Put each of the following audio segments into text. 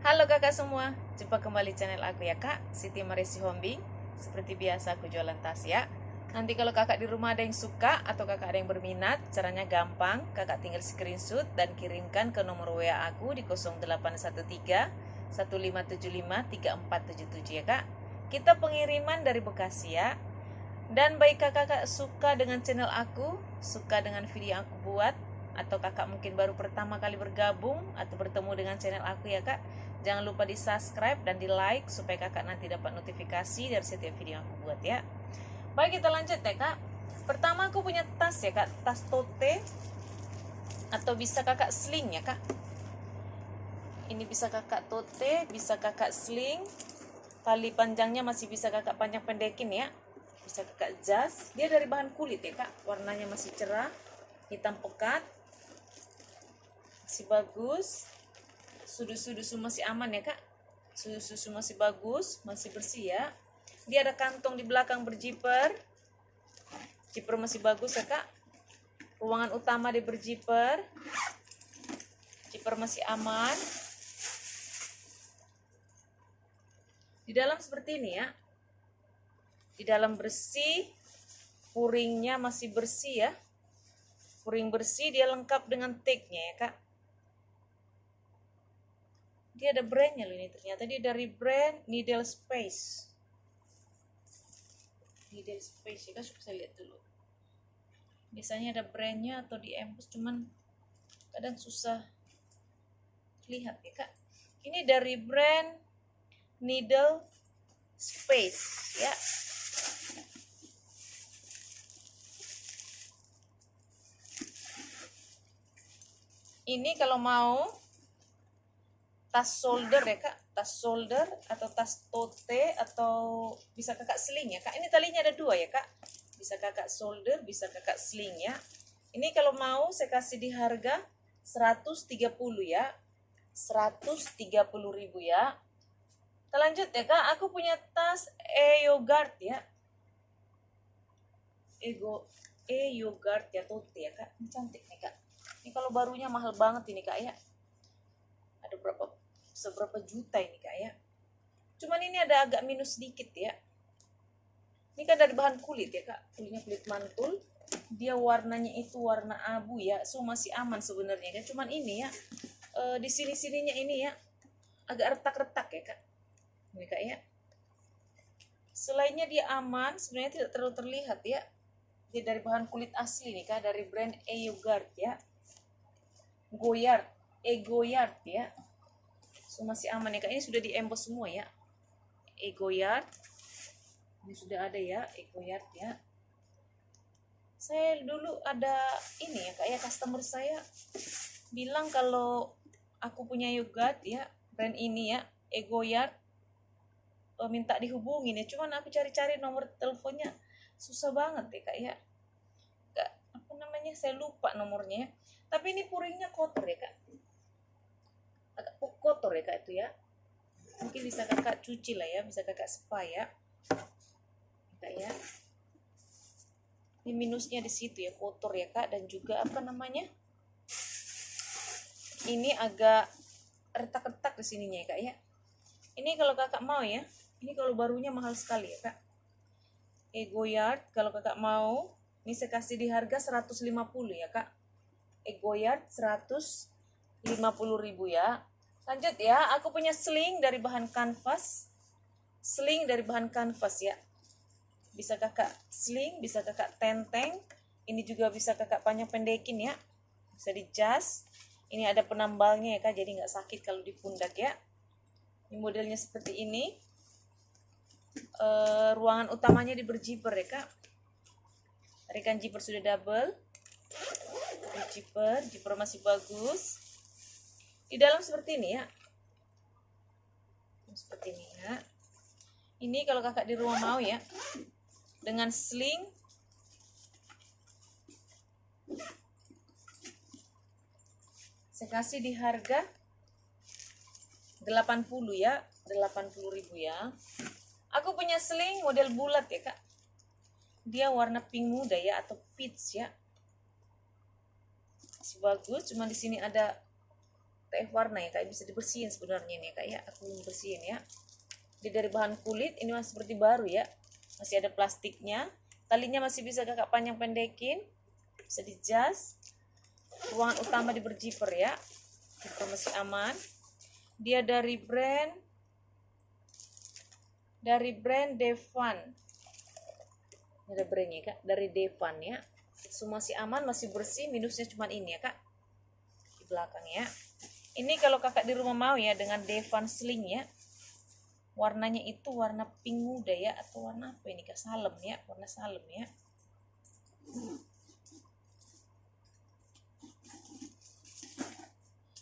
Halo kakak semua, jumpa kembali channel aku ya kak, Siti Marisi Hombing. Seperti biasa aku jualan tas ya. Nanti kalau kakak di rumah ada yang suka atau kakak ada yang berminat, caranya gampang. Kakak tinggal screenshot dan kirimkan ke nomor WA aku di 0813 1575 3477 ya kak. Kita pengiriman dari Bekasi ya. Dan baik kakak suka dengan channel aku, suka dengan video yang aku buat, atau kakak mungkin baru pertama kali bergabung atau bertemu dengan channel aku ya kak, jangan lupa di subscribe dan di like supaya kakak nanti dapat notifikasi dari setiap video yang aku buat ya. Baik, kita lanjut ya kak. Pertama aku punya tas ya kak, tas tote atau bisa kakak sling ya kak. Ini bisa kakak tote, bisa kakak sling. Tali panjangnya masih bisa kakak panjang pendekin ya. Bisa kakak jas. Dia dari bahan kulit ya kak, warnanya masih cerah, hitam pekat, masih bagus. Sudu-sudu masih aman ya kak, susu masih bagus, masih bersih ya. Dia ada kantong di belakang berjiper, jiper masih bagus ya kak. Ruangan utama dia berjiper, jiper masih aman. Di dalam seperti ini ya, di dalam bersih, puringnya masih bersih ya, puring bersih. Dia lengkap dengan tagnya ya kak. Dia ada brandnya loh ini, ternyata dia dari brand Needle Space. Needle Space ya kak, saya lihat dulu. Biasanya ada brandnya atau di embos, cuman kadang susah lihat ya kak. Ini dari brand Needle Space ya. Ini kalau mau tas shoulder ya kak, tas shoulder atau tas tote atau bisa kakak sling ya kak. Ini talinya ada dua ya kak, bisa kakak shoulder, bisa kakak sling ya. Ini kalau mau saya kasih di harga 130 ya, 130.000 ya. Kita lanjut ya kak, aku punya tas Yogurt ya, Yogurt ya, tote ya kak. Ini cantik nih kak. Ini kalau barunya mahal banget ini kak ya, ada seberapa juta ini kak ya. Cuman ini ada agak minus sedikit ya. Ini kan dari bahan kulit ya kak, kulitnya kulit mantul. Dia warnanya itu warna abu ya, so masih aman sebenarnya kan. Cuman ini ya, di sininya ini ya agak retak-retak ya kak. Ini kak ya. Selainnya dia aman, sebenarnya tidak terlalu terlihat ya. Dia dari bahan kulit asli nih kak, dari brand Yogurt ya, Goyard ya. So masih aman ya kak. Ini sudah di embos semua ya, Goyard. Ini sudah ada ya, Goyard ya. Saya dulu ada ini ya kak ya, customer saya bilang kalau aku punya yogurt ya, brand ini ya, Goyard, minta dihubungin ya. Cuman aku cari-cari nomor teleponnya susah banget ya kak ya. Gak, apa namanya, saya lupa nomornya. Tapi ini puringnya kotor ya kak, agak kotor ya kak itu ya. Mungkin bisa kakak cuci lah ya, bisa kakak spa ya kak ya. Ini minusnya di situ ya, kotor ya kak. Dan juga apa namanya, ini agak retak-retak di sininya ya kak ya. Ini kalau kakak mau ya, ini kalau barunya mahal sekali ya kak, Goyard. Kalau kakak mau, ini saya kasih di harga 150 ya kak, Goyard 150.000 ya. Lanjut ya, aku punya sling dari bahan kanvas, ya. Bisa kakak sling, bisa kakak tenteng. Ini juga bisa kakak panjang pendekin ya, bisa di jas. Ini ada penambalnya ya kak, jadi nggak sakit kalau di pundak ya. Ini modelnya seperti ini. Ruangan utamanya di berjiper ya kak. Tarikan jiper sudah double. Jiper masih bagus. Di dalam seperti ini ya, seperti ini ya. Ini kalau kakak di rumah mau ya, dengan sling, saya kasih di harga 80 ya, 80.000 ya. Aku punya sling model bulat ya kak, dia warna pink muda ya, atau peach ya, masih bagus. Cuma di sini ada TF warna ya kak, bisa dibersihin sebenarnya nih kak ya, aku bersihin ya. Dia dari bahan kulit, ini masih seperti baru ya, masih ada plastiknya, talinya masih bisa kakak panjang pendekin, bisa dijas. Ruangan utama di berjiper ya, zipper masih aman. Dia dari brand Devan, ada brandnya kak, dari Devan ya. Semua masih aman, masih bersih, minusnya cuma ini ya kak, di belakang ya. Ini kalau kakak di rumah mau ya, dengan Devan Sling ya, warnanya itu warna pink muda ya, atau warna apa ini kak, salem ya, warna salem ya.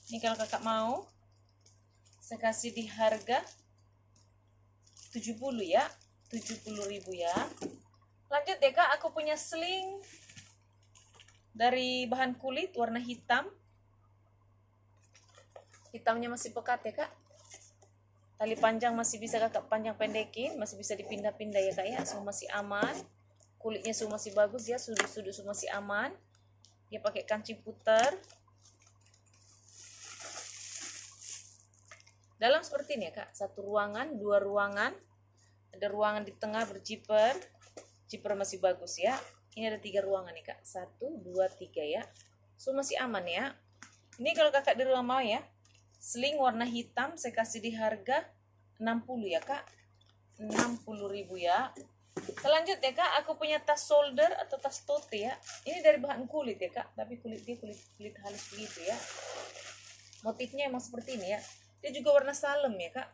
Ini kalau kakak mau, saya kasih di harga 70 ya, 70.000 ya. Lanjut ya kak, aku punya sling dari bahan kulit warna hitam. Hitamnya masih pekat ya kak. Tali panjang masih bisa kakak panjang pendekin, masih bisa dipindah-pindah ya kak ya. Semua masih aman. Kulitnya semua masih bagus ya, sudut-sudut semua masih aman. Dia pakai kancing putar. Dalam seperti ini ya kak, satu ruangan, dua ruangan. Ada ruangan di tengah berjiper. Jiper masih bagus ya. Ini ada 3 ruangan nih kak, 1, 2, 3 ya. Semua masih aman ya. Ini kalau kakak di rumah mau ya, sling warna hitam saya kasih di harga 60 ya kak, 60.000 ya. Selanjut ya kak, aku punya tas shoulder atau tas tote ya. Ini dari bahan kulit ya kak, tapi kulit halus begitu ya. Motifnya emang seperti ini ya. Dia juga warna salem ya kak,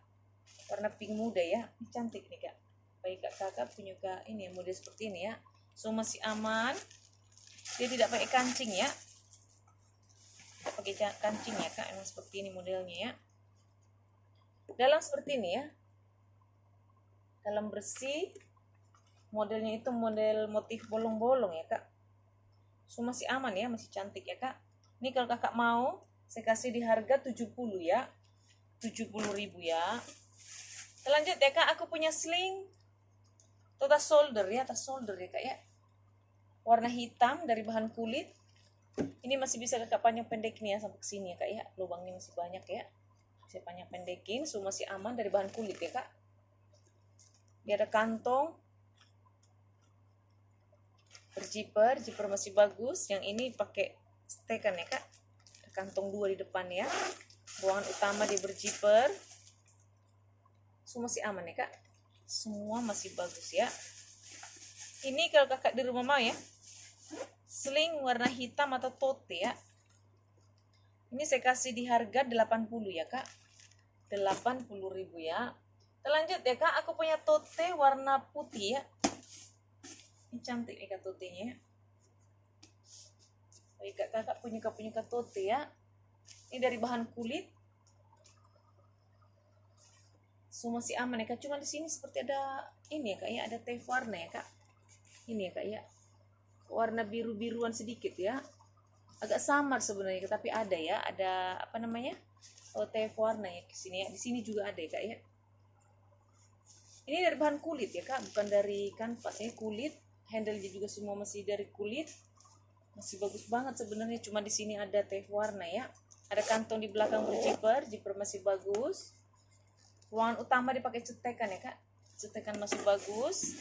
warna pink muda ya. Ini cantik nih kak. Baik kak, kakak punya kak ini ya, model seperti ini ya. So masih aman. Dia tidak pakai kancing ya. Tidak pakai kancing ya kak, emang seperti ini modelnya ya. Dalam seperti ini ya. Dalam bersih. Modelnya itu model motif bolong-bolong ya kak. So masih aman ya, masih cantik ya kak. Ini kalau kakak mau, saya kasih di harga 70 ya. 70.000 ya. Selanjut ya kak, aku punya sling atau tas shoulder ya, tas shoulder ya kak ya. Warna hitam dari bahan kulit. Ini masih bisa kakak panjang pendekin ya sampai ke sini ya kak ya. Lubangnya masih banyak ya. Saya panjang pendekin, so masih aman dari bahan kulit ya kak. Dia ada kantong berjiper, jiper masih bagus. Yang ini pakai stekan ya kak. Ada kantong 2 di depan ya. Ruangan utama dia berjiper. Semua masih aman ya kak. Semua masih bagus ya. Ini kalau kakak di rumah mau ya, sling warna hitam atau tote ya. Ini saya kasih di harga 80 ya kak, 80.000 ya. Lanjut ya kak, aku punya tote warna putih ya. Ini cantik nih kak totenya ya. Baik kak, kakak punya kak tote ya. Ini dari bahan kulit. Semua masih aman ya kak. Cuma di sini seperti ada ini ya kak ya, ada TF warna ya kak. Ini ya kak ya. Warna biru-biruan sedikit ya. Agak samar sebenarnya, tapi ada ya, ada apa namanya? TF warna ya di sini ya. Di sini juga ada ya kak ya. Ini dari bahan kulit ya kak, bukan dari kanvas ya, kulit. Handle-nya juga semua masih dari kulit. Masih bagus banget sebenarnya, cuma di sini ada TF warna ya. Ada kantong di belakang berjiper, jiper masih bagus. Ruangan utama dipakai cetekan ya kak. Cetekan masih bagus.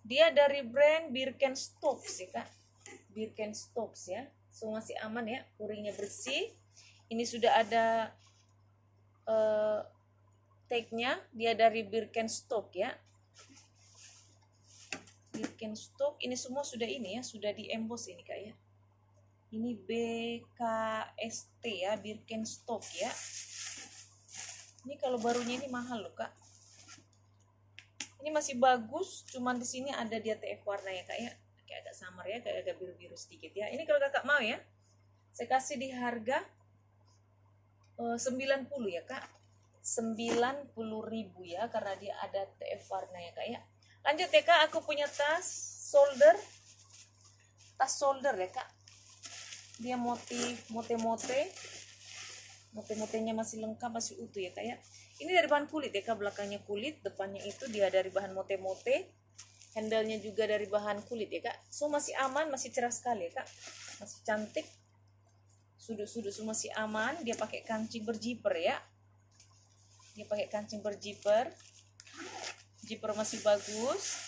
Dia dari brand Birkenstocks ya kak. Birkenstocks ya. So masih aman ya, kuringnya bersih. Ini sudah ada tag-nya. Dia dari Birkenstock ya. Birkenstock ini semua sudah ini ya, sudah di emboss ini kak ya. Ini BKST ya, Birkenstock ya. Ini kalau barunya ini mahal loh kak. Ini masih bagus, cuman di sini ada dia TF warna ya kak ya. Kayak agak samar ya, kayak agak biru-biru sedikit ya. Ini kalau kakak mau ya, saya kasih di harga 90 ya kak. 90.000 ya, karena dia ada TF warna ya kak ya. Lanjut ya kak, aku punya tas shoulder. Tas shoulder ya kak. Dia motif mote-motenya masih lengkap, masih utuh ya kak ya. Ini dari bahan kulit ya kak, belakangnya kulit, depannya itu dia dari bahan mote-mote, handle-nya juga dari bahan kulit ya kak. So masih aman, masih cerah sekali ya kak, masih cantik. sudut-sudut semua masih aman. Dia pakai kancing berjiper ya. Dia pakai kancing berjiper. Jiper masih bagus.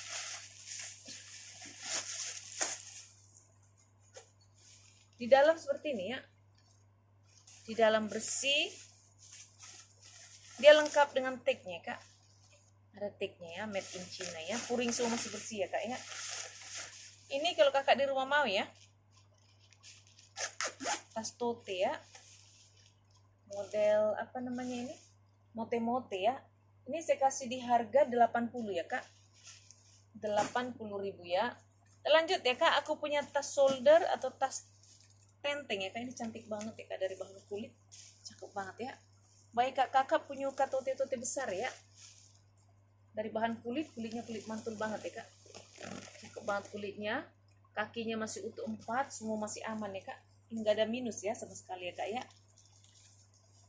Di dalam seperti ini ya. Di dalam bersih. Dia lengkap dengan tagnya kak. Ada tagnya ya, made in China ya. Puring semua masih bersih ya kak ya. Ini kalau kakak di rumah mau ya. Tas tote ya. Model apa namanya ini? Mote-mote ya. Ini saya kasih di harga 80 ya kak. 80.000 ya. Lanjut ya kak, aku punya tas shoulder atau tas tenteng ya kak. Ini cantik banget ya kak, dari bahan kulit. Cakep banget ya. Baik kak, kakak punya tote-tote besar ya. Dari bahan kulitnya kulit mantul banget ya kak. Cakep banget kulitnya. Kakinya masih utuh 4, semua masih aman ya kak. Ini nggak ada minus ya sama sekali ya kak ya.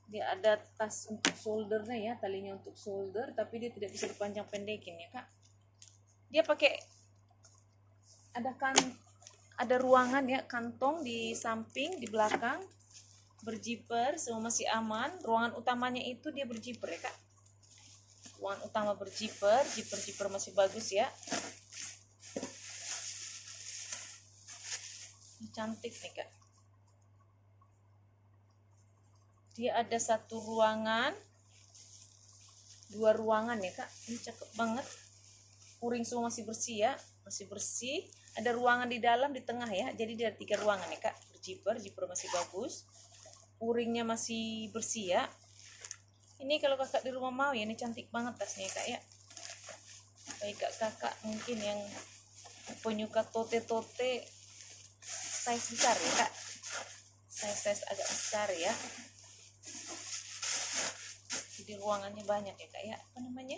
Dia ada tas untuk shouldernya ya, talinya untuk shoulder, tapi dia tidak bisa dipanjang pendekin ya kak. Dia pakai ada ruangan ya, kantong di samping, di belakang, berjiper, semua masih aman. Ruangan utamanya itu dia berjiper ya kak. Ruangan utama berjiper, jiper masih bagus ya. Ini cantik nih kak. Dia ada 1 ruangan, 2 ruangan ya kak. Ini cakep banget. Puring semua masih bersih ya, masih bersih. Ada ruangan di dalam, di tengah ya. Jadi dia ada 3 ruangan ya kak. Jiper masih bagus. Puringnya masih bersih ya. Ini kalau kakak di rumah mau ya, ini cantik banget tasnya ya kak ya. Baik kakak mungkin yang penyuka tote-tote size besar ya kak. Size agak besar ya. Jadi ruangannya banyak ya kak ya, apa namanya,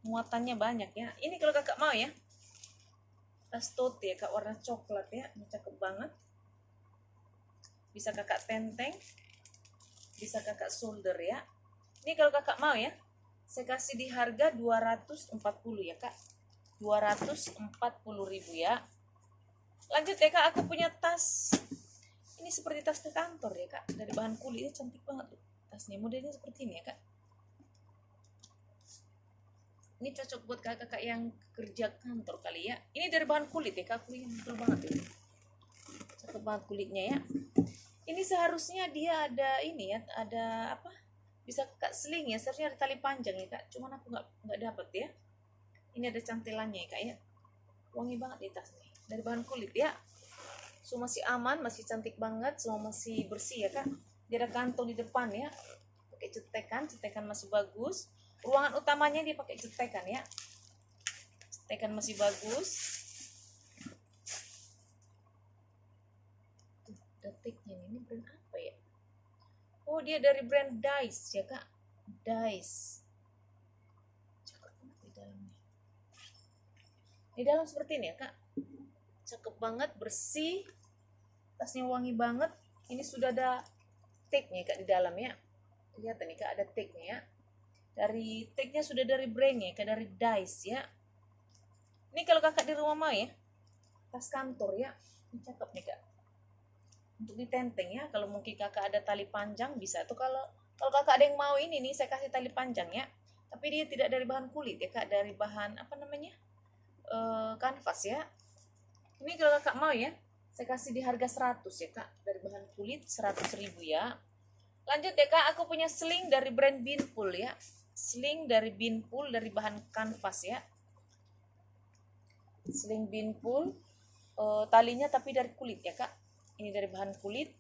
muatannya banyak ya. Ini kalau kakak mau ya, tas tote ya kak, warna coklat ya. Ini cakep banget. Bisa kakak tenteng, bisa kakak shoulder ya. Ini kalau kakak mau ya, saya kasih di harga 240 ya kak. 240.000 ya. Lanjut ya kak, aku punya tas. Ini seperti tas ke kantor ya kak, dari bahan kulitnya cantik banget tuh. Tasnya modelnya seperti ini ya kak. Ini cocok buat kakak yang kerja kantor kali ya. Ini dari bahan kulit ya kak, kulitnya betul banget ya. Cakep banget kulitnya ya. Ini seharusnya dia ada ini ya, ada apa, bisa kakak sling ya. Seharusnya ada tali panjang ya kak, cuman aku nggak dapet ya. Ini ada cantilannya ya kak ya. Wangi banget nih tas nih, dari bahan kulit ya. Semua masih aman, masih cantik banget, semua masih bersih ya kak. Dia ada kantong di depan ya, pakai cetekan masih bagus. Ruangan utamanya dia pakai cetekan ya, cetekan masih bagus. Tuh, detiknya ini brand apa ya? Oh, dia dari brand Dice ya kak, Dice. Cakep banget di dalamnya. Di dalam seperti ini ya kak, cakep banget, bersih, tasnya wangi banget. Ini sudah ada tag-nya kak di dalam ya. Lihat nih kak, ada tag-nya ya. Dari tag-nya sudah dari brand-nya kak, dari Dice ya. Ini kalau kakak di rumah mau ya, tas kantor ya. Ini cakep nih kak, untuk ditenteng ya. Kalau mungkin kakak ada tali panjang bisa tuh. Kalau kakak ada yang mau ini nih, saya kasih tali panjang ya. Tapi dia tidak dari bahan kulit ya kak, dari bahan apa namanya, kanvas ya. Ini kalau kakak mau ya, saya kasih di harga 100 ya kak, dari bahan kulit 100.000 ya. Lanjut ya kak, aku punya sling dari brand Binpool ya. Sling dari Binpool, dari bahan kanvas ya. Sling Binpool, talinya tapi dari kulit ya kak. Ini dari bahan kulit,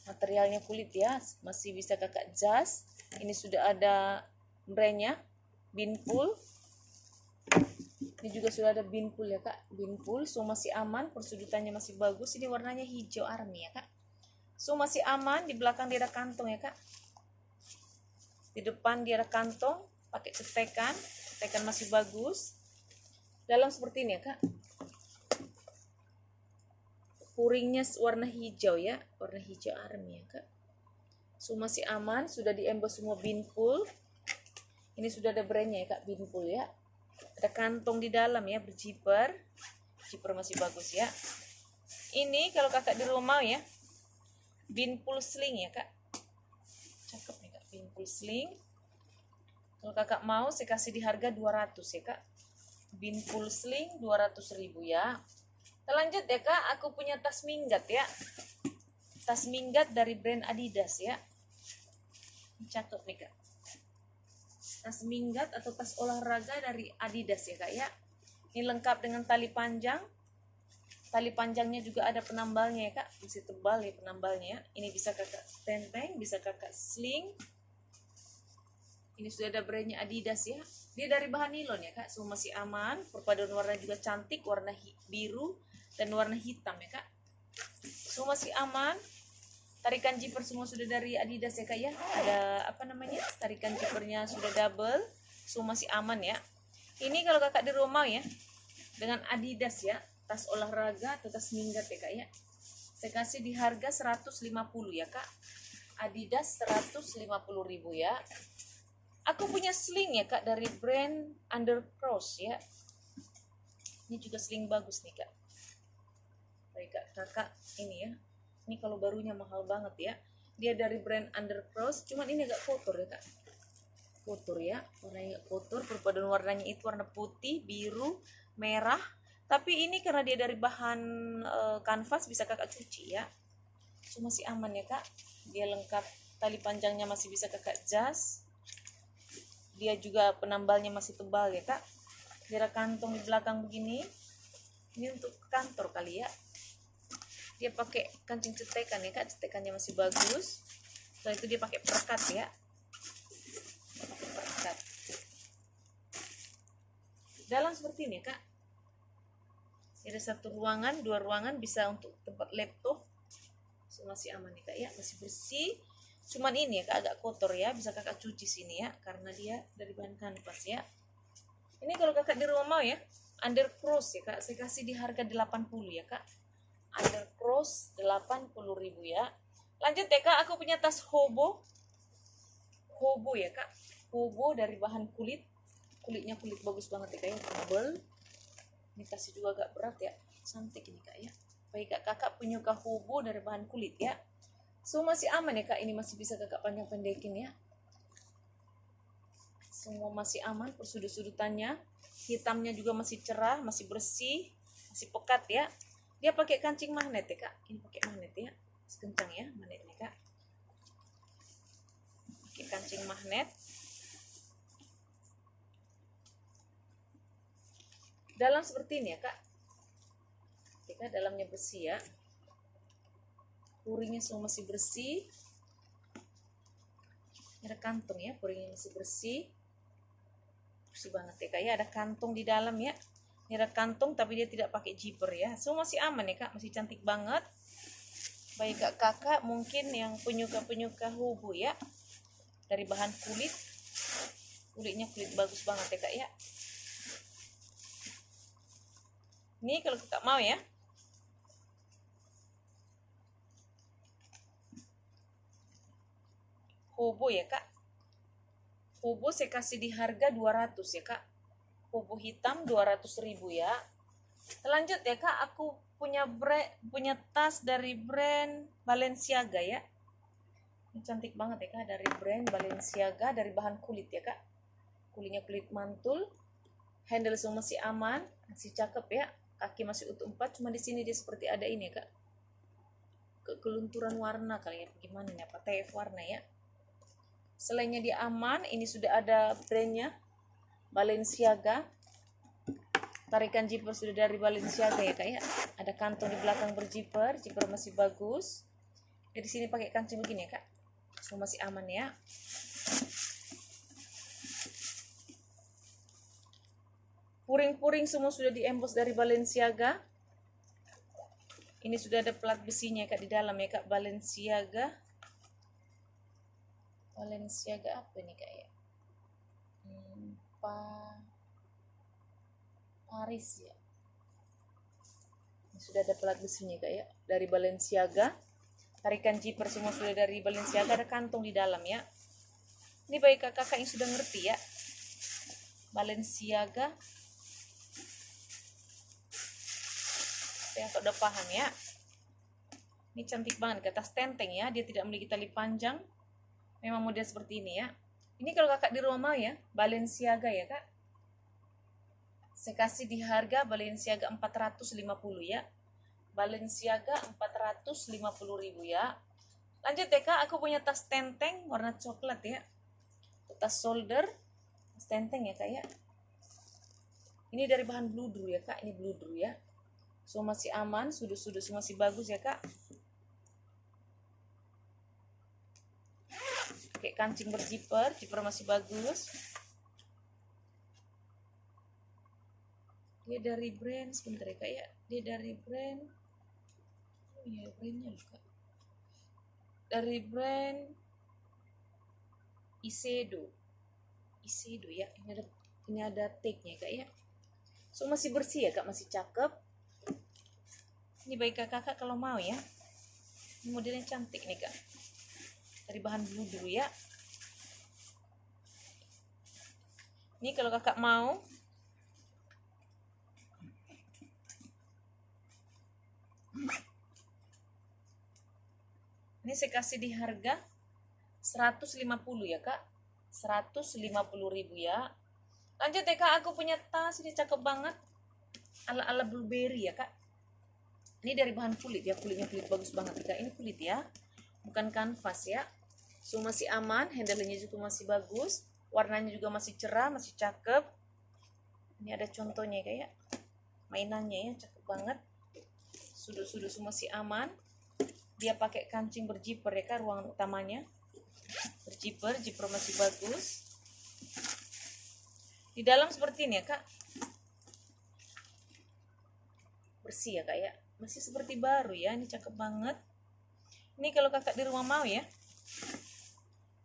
materialnya kulit ya, masih bisa kakak jas. Ini sudah ada brandnya, Binpool. Ini juga sudah ada Binpool ya kak, Binpool. So masih aman, persudutannya masih bagus. Ini warnanya hijau army ya kak. So masih aman. Di belakang dia ada kantong ya kak. Di depan dia ada kantong, pakai cetekan masih bagus. Dalam seperti ini ya kak. Puringnya warna hijau ya, warna hijau army ya kak. So masih aman, sudah diembos semua Binpool. Ini sudah ada brandnya ya kak, Binpool ya. Ada kantong di dalam ya, berjiper masih bagus ya. Ini kalau kakak di rumah ya, Bean full sling ya kak, cakep nih kak, bean full sling. Kalau kakak mau saya kasih di harga 200 ya kak, bean full sling 200.000 ya. Kita lanjut ya kak, aku punya tas minggat ya, tas minggat dari brand Adidas ya. Ini cakep nih kak, tas minggat atau tas olahraga dari Adidas ya kak ya. Ini lengkap dengan tali panjang. Tali panjangnya juga ada penambalnya ya kak, masih tebal ya penambalnya. Ini bisa kakak tenteng, bisa kakak sling. Ini sudah ada brandnya Adidas ya. Dia dari bahan nilon ya kak, semua masih aman. Perpaduan warna juga cantik, warna biru dan warna hitam ya kak. Semua masih aman. Tarikan zipper semua sudah dari Adidas ya kak ya. Ada apa namanya? Tarikan zippernya sudah double. Semua masih aman ya. Ini kalau kakak di rumah ya, dengan Adidas ya, tas olahraga atau tas minggat ya kak ya. Saya kasih di harga 150 ya kak. Adidas 150.000 ya. Aku punya sling ya kak dari brand Undercross ya. Ini juga sling bagus nih kak. Baik kak, kakak ini ya. Ini kalau barunya mahal banget ya. Dia dari brand Undercross, cuman ini agak kotor ya kak. Kotor ya, warnanya kotor. Perpaduan warnanya itu warna putih, biru, merah. Tapi ini karena dia dari bahan kanvas, bisa kakak cuci ya. So, masih aman ya kak. Dia lengkap, tali panjangnya masih bisa kakak jas. Dia juga penambalnya masih tebal ya kak. Dia ada kantong di belakang begini. Ini untuk kantor kali ya. Dia pakai kancing cetekan ya kak, cetekannya masih bagus. Setelah itu dia pakai perekat ya. Perekat. Dalam seperti ini kak. Ada satu ruangan, dua ruangan, bisa untuk tempat laptop. So, masih aman nih kak ya, masih bersih. Cuman ini ya kak, agak kotor ya, bisa kakak cuci sini ya, karena dia dari bahan kanvas ya. Ini kalau kakak di rumah mau ya, Undercross ya kak, saya kasih di harga 80 ya kak. Undercross 80.000 ya. Lanjut ya kak, aku punya tas hobo. Hobo ya kak, hobo dari bahan kulit. Kulitnya kulit bagus banget ya kak ya, tebal. Ini tasnya juga agak berat ya, cantik ini kak ya. Baik kak, kakak penyuka hobo dari bahan kulit ya. So masih aman ya kak, ini masih bisa kakak panjang pendekin ya. Semua masih aman, persudut-sudutannya. Hitamnya juga masih cerah, masih bersih, masih pekat ya. Dia pakai kancing magnet ya kak. Ini pakai magnet ya, kencang ya magnetnya kak. Pakai kancing magnet. Dalam seperti ini ya kak. Oke kak, dalamnya bersih ya. Puringnya semua masih bersih. Ada kantong ya, puringnya masih bersih. Bersih banget ya kak ya, ada kantong di dalam ya. Ini ada kantong tapi dia tidak pakai zipper ya. Semua masih aman ya kak, masih cantik banget. Baik kak, kakak mungkin yang penyuka-penyuka hobo ya. Dari bahan kulit. Kulitnya kulit bagus banget ya kak ya. Ini kalau kakak mau ya. Hobo ya kak. Hobo saya kasih di harga 200 ya kak. Hobo hitam 200.000 ya. Lanjut ya kak, aku punya tas dari brand Balenciaga ya. Ini cantik banget ya kak, dari brand Balenciaga, dari bahan kulit ya kak. Kulitnya kulit mantul. Handle semua masih aman, masih cakep ya. Kaki masih utuh 4, cuma di sini dia seperti ada ini ya kak. Kelunturan warna kali ya, gimana nih, apa TF warna ya. Selainnya dia aman, ini sudah ada brandnya Balenciaga. Tarikan zipper sudah dari Balenciaga ya kak ya. Ada kantong di belakang berzipper, zipper masih bagus. Dari sini pakai kancing begini ya kak. Semua masih aman ya. Puring-puring semua sudah diembos dari Balenciaga. Ini sudah ada plat besinya kak di dalam ya kak, Balenciaga. Balenciaga apa ini kak ya? Paris ya. Ini sudah ada plat besinya kak ya, dari Balenciaga. Tarikan zipper semua sudah dari Balenciaga, ada kantong di dalam ya. Ini bagi kakak yang sudah ngerti ya. Balenciaga. Yang udah paham ya. Ini cantik banget, ke tas tenteng ya. Dia tidak memiliki tali panjang. Memang model seperti ini ya. Ini kalau kakak di rumah mau ya, Balenciaga ya kak. Saya kasih di harga Balenciaga 450 ya. Balenciaga 450.000 ya. Lanjut ya kak, aku punya tas tenteng warna coklat ya. Tas shoulder, tas tenteng ya kak ya. Ini dari bahan bludru ya kak, ini bludru ya. So masih aman, sudut-sudut masih bagus ya kak. Pakai kancing berziper, ziper masih bagus. Dia dari brand, sebentar ya kak ya. Dia dari brand, oh iya brandnya loh kak. Dari brand Isedo. Isedo ya, ini ada tag-nya kak ya. So masih bersih ya kak, masih cakep. Ini baik kakak kalau mau ya. Ini modelnya cantik nih kak. Dari bahan bludru ya. Ini kalau kakak mau, ini saya kasih di harga 150 ya kak. 150.000 ya. Lanjut ya kak, aku punya tas ini cakep banget. Ala-ala blueberry ya kak. Ini dari bahan kulit ya, kulitnya kulit bagus banget kak. Ini kulit ya, bukan kanvas ya. So masih aman, handle-nya juga masih bagus. Warnanya juga masih cerah, masih cakep. Ini ada contohnya kayak mainannya ya, cakep banget. Sudut-sudut masih aman. Dia pakai kancing berziper ya kak, ruangan utamanya berziper, ziper masih bagus. Di dalam seperti ini ya kak, bersih ya kak ya, masih seperti baru ya. Ini cakep banget. Ini kalau kakak di rumah mau ya,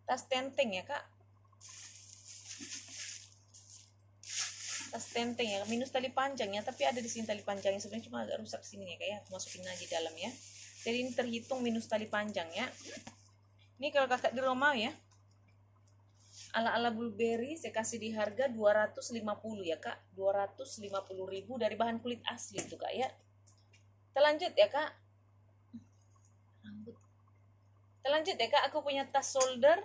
tas tenteng ya kak. Tas tenteng ya, minus tali panjangnya, tapi ada di sini tali panjangnya. Sebenarnya cuma agak rusak sini ya kak ya, aku masukin aja dalam ya. Jadi ini terhitung minus tali panjang ya. Ini kalau kakak di rumah ya, ala-ala blueberry saya kasih di harga 250 ya kak. 250.000 dari bahan kulit asli itu kak ya. Kita lanjut ya kak. Kita lanjut ya kak, aku punya tas shoulder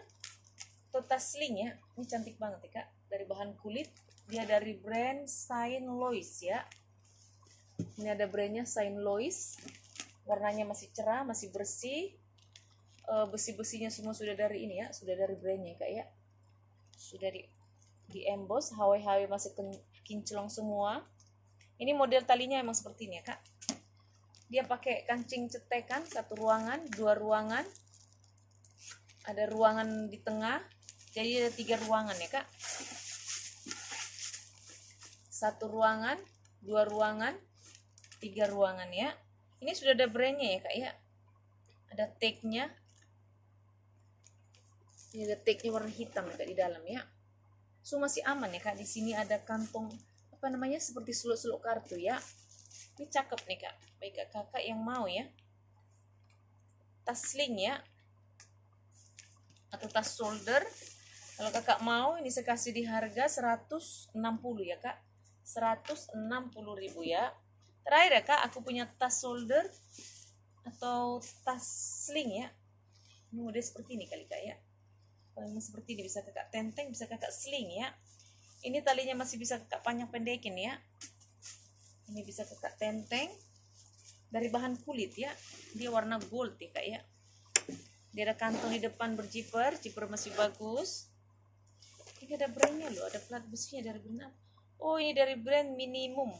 atau tas sling ya. Ini cantik banget ya kak, dari bahan kulit. Dia dari brand Saint Louis ya. Ini ada brandnya Saint Louis. Warnanya masih cerah, masih bersih. Besi-besinya semua sudah dari ini ya, sudah dari brandnya kak ya. Sudah di emboss, HW masih kinclong semua. Ini model talinya emang seperti ini ya kak. Dia pakai kancing cetekan, satu ruangan, dua ruangan. Ada ruangan di tengah, jadi ada 3 ruangan ya kak. Satu ruangan, 2 ruangan, 3 ruangan ya. Ini sudah ada brandnya ya kak ya. Ada tag-nya. Ini ada tag-nya warna hitam ya kak di dalam ya. So masih aman ya kak. Di sini ada kantong apa namanya, seperti suluk-suluk kartu ya. Ini cakep nih kak. Baik kakak yang mau ya. Tas sling ya. Atau tas shoulder. Kalau kakak mau, ini saya kasih di harga 160 ya kak. 160.000 ya. Terakhir ya kak, aku punya tas shoulder atau tas sling ya. Ini model seperti ini kali kak ya. Kalau seperti ini bisa kakak tenteng, bisa kakak sling ya. Ini talinya masih bisa kakak panjang pendekin ya. Ini bisa kakak tenteng. Dari bahan kulit ya. Dia warna gold ya kak ya. Dia ada kantong di depan berziper, ziper masih bagus. Ini ada brandnya loh, ada plat besinya dari brand apa? Oh ini dari brand Minimum.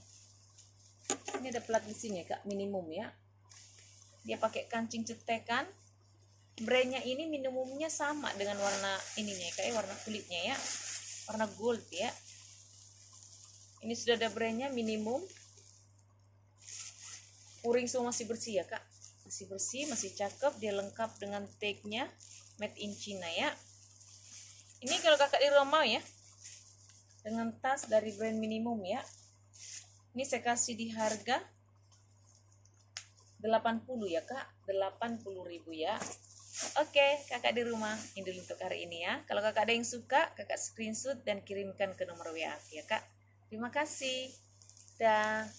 Ini ada plat besinya kak, Minimum ya. Dia pakai kancing cetekan. Brandnya ini Minimumnya sama dengan warna ininya kayak warna kulitnya ya, warna gold ya. Ini sudah ada brandnya Minimum. Puring semua masih bersih ya kak, masih bersih, masih cakep. Dia lengkap dengan tagnya made in China ya. Ini kalau kakak di rumah mau ya, dengan tas dari brand Minimum ya. Ini saya kasih di harga 80 ya kak, 80.000 ya. Oke, kakak di rumah ini dulu untuk hari ini ya. Kalau kakak ada yang suka, kakak screenshot dan kirimkan ke nomor WA ya kak. Terima kasih. Dah.